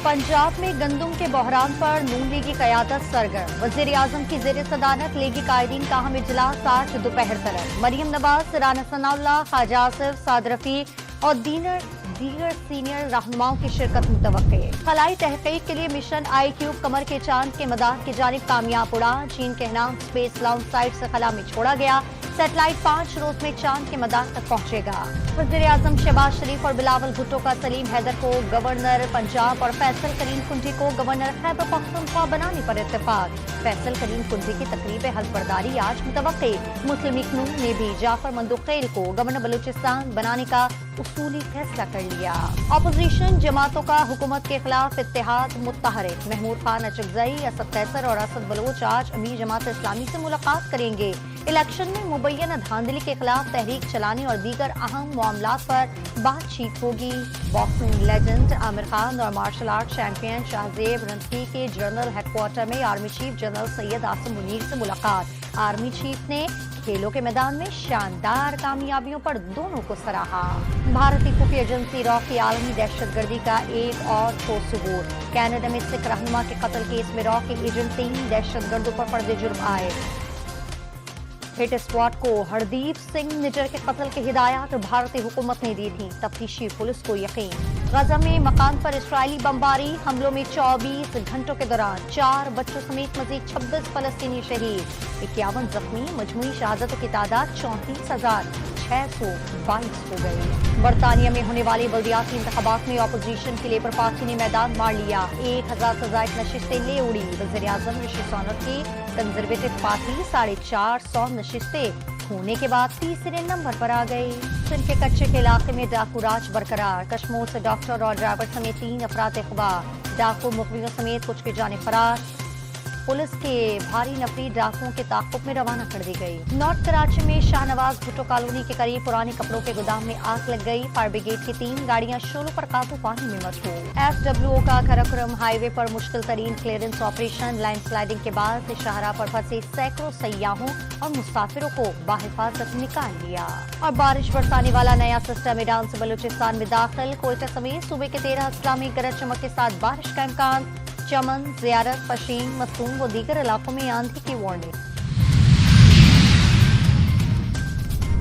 पंजाब में गंदम के बहरान पर नून लीगी क़यादत सरगर्म। वज़ीर आज़म की ज़ेर सदारत लीगी कायदीन का अहम इजलास आज दोपहर तक। मरियम नवाज, राना सनाउल्लाह, ख्वाजा आसिफ, साद रफ़ी और दीगर सीनियर रहनुमाओं की शिरकत मुतवक्के। खलाई तहकीक के लिए मिशन IQ कमर के चांद के मदार की जानिब कामयाब उड़ा। चीन के हनान स्पेस लॉन्च साइट से खला में छोड़ा गया। सैटेलाइट 5 रोज में चांद के मदार तक पहुंचेगा। वज़ीर आज़म शहबाज शरीफ और बिलावल भुट्टो का सलीम हैदर को गवर्नर पंजाब और फैसल करीम कुंजी को गवर्नर खैबर पख्तूनख्वा बनाने पर इत्तेफाक। फैसल करीम कुंजी की तकरीब हल्फबरदारी आज मुतवक्के। मुस्लिम लीग नून ने भी जाफर मंदुखेल को गवर्नर बलूचिस्तान बनाने का उसूली फैसला कर लिया। अपोजिशन जमातों का हुकूमत के खिलाफ इत्तेहाद मुत्तहरिक। महमूद खान अचकजई, असद कैसर और असद बलोच आज अमीर जमात इस्लामी से मुलाकात करेंगे। इलेक्शन में मुबैना धांधली के खिलाफ तहरीक चलाने और दीगर अहम मामलात पर बातचीत होगी। बॉक्सिंग लेजेंड आमिर खान और मार्शल आर्ट चैंपियन शाहजेब रंथी के जनरल हेडक्वार्टर में army chief general Syed Asim Munir से मुलाकात। आर्मी चीफ ने खेलों के मैदान में शानदार कामयाबियों पर दोनों को सराहा। भारतीय खुफिया एजेंसी रॉ की आलमी दहशतगर्दी का एक और ठोस सबूत। कनाडा में सिख रहनुमा के कत्ल केस में रॉ के एजेंट 3 दहशतगर्दों पर फर्द जुर्म आए। हिट स्क्वाड को हरदीप सिंह निजर के कत्ल की हिदायत भारतीय हुकूमत ने दी थी। तफ्तीशी पुलिस को यकीन। गजा में मकान पर इसराइली बमबारी हमलों में 24 घंटों के दौरान 4 बच्चों समेत मजीद 26 फलस्तीनी शहीद। 51 जख्मी। मजमूई शहादतों की तादाद 34,622 हो गई। बरतानिया में होने वाली बल्दियाती इंतखाबात में अपोजिशन की लेबर पार्टी ने मैदान मार लिया। 1000 से ज्यादा नशिस्तें ले उड़ी। वज़ीर आज़म ऋषि सुनक की कंजर्वेटिव पार्टी 450 नशिस्तें होने के बाद तीसरे नंबर पर आ गई। सिंध के कच्चे के इलाके में डाकू राज बरकरार। कश्मीर से डॉक्टर और ड्राइवर समेत 3 अफराद अगवा। डाकू मुखबिरों समेत कुछ की जाने फरार। पुलिस के भारी नफरी डाकुओं के ताक़ुब में रवाना कर दी गई। नॉर्थ कराची में शाहनवाज भुट्टो कॉलोनी के करीब पुराने कपड़ों के गोदाम में आग लग गई। फायर ब्रिगेड की 3 गाड़ियां शोलों पर काबू पाने में मशहूर। FWO का कराकोरम हाईवे पर मुश्किल तरीन क्लियरेंस ऑपरेशन। लैंडस्लाइडिंग के बाद शाहराह पर फंसे सैकड़ों सयाहों और मुसाफिरों को बाहिफाजत निकाल लिया। और बारिश बरसाने वाला नया सिस्टम ईरान से बलूचिस्तान में दाखिल। कोयटा समेत सूबे के 13 अजला में गरज चमक के साथ बारिश का इम्कान। चमन, ज़ियारत, पशीन, मसूम व दीगर इलाकों में आंधी की वार्निंग।